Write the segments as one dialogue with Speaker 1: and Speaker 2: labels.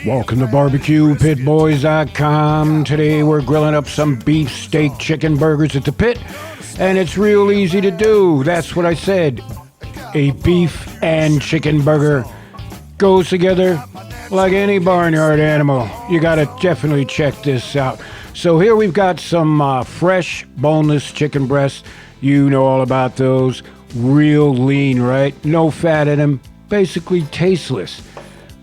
Speaker 1: Welcome to BBQ Pit Boys.com. Today we're grilling up some beef steak chicken burgers at the pit, and it's real easy to do. That's what I said. A beef and chicken burger goes together like any barnyard animal. You gotta definitely check this out. So here we've got some fresh boneless chicken breasts. You know all about those. Real lean, right? No fat in them. Basically tasteless.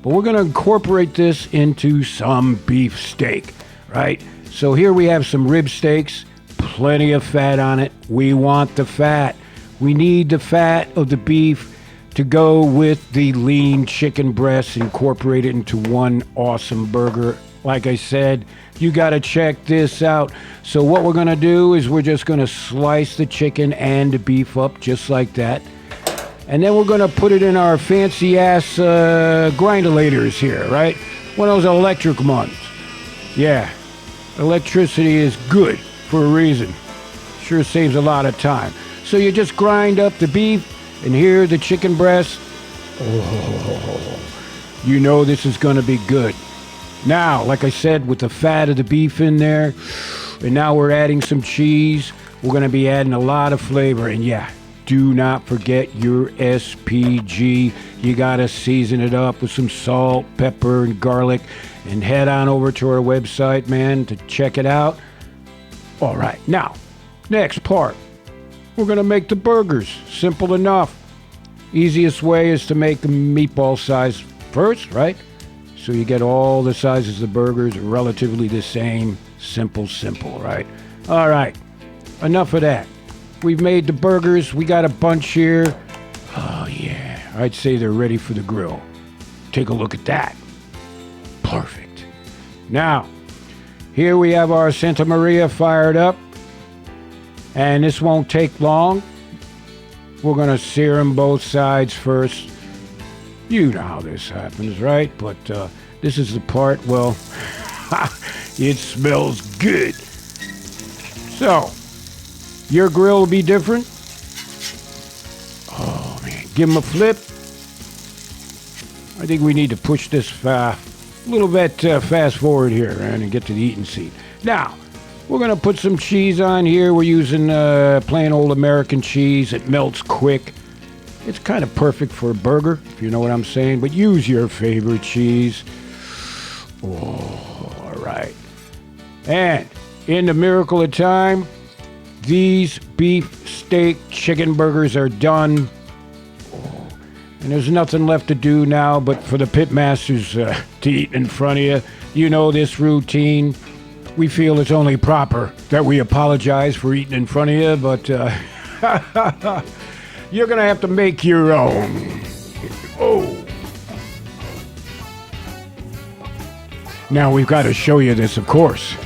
Speaker 1: But we're going to incorporate this into some beef steak, right? So here we have some rib steaks, plenty of fat on it. We want the fat. We need the fat of the beef to go with the lean chicken breast, incorporate it into one awesome burger. Like I said, you got to check this out. So what we're going to do is we're just going to slice the chicken and the beef up just like that. And then we're going to put it in our fancy-ass grindolators here, right? One of those electric ones. Yeah, electricity is good for a reason. Sure saves a lot of time. So you just grind up the beef, and here the chicken breast. Oh, you know this is going to be good. Now, like I said, with the fat of the beef in there, and now we're adding some cheese, we're going to be adding a lot of flavor, and yeah, do not forget your SPG. You got to season it up with some salt, pepper, and garlic. And head on over to our website, man, to check it out. All right, now, next part. We're going to make the burgers. Simple enough. Easiest way is to make them meatball size first, right? So you get all the sizes of burgers relatively the same. Simple, right? All right, enough of that. We've made the burgers. We got a bunch here. Oh, yeah. I'd say they're ready for the grill. Take a look at that. Perfect. Now, here we have our Santa Maria fired up. And this won't take long. We're going to sear them both sides first. You know how this happens, right? But this is the part, well, it smells good. So, your grill will be different. Oh, man. Give them a flip. I think we need to push this a little bit fast forward here, man, and get to the eating seat. Now, we're going to put some cheese on here. We're using plain old American cheese. It melts quick. It's kind of perfect for a burger, if you know what I'm saying. But use your favorite cheese. Oh, all right. And in the miracle of time, these beef steak chicken burgers are done. Oh, and there's nothing left to do now but for the pit masters to eat in front of you. You know this routine. We feel it's only proper that we apologize for eating in front of you, but you're going to have to make your own. Oh. Now we've got to show you this, of course.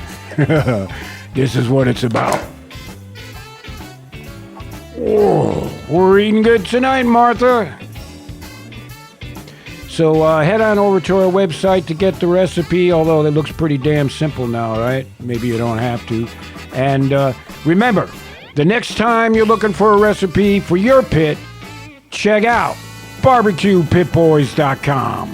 Speaker 1: This is what it's about. Oh, we're eating good tonight, Martha. So head on over to our website to get the recipe, although it looks pretty damn simple now, right? Maybe you don't have to. And remember, the next time you're looking for a recipe for your pit, check out BBQPitBoys.com.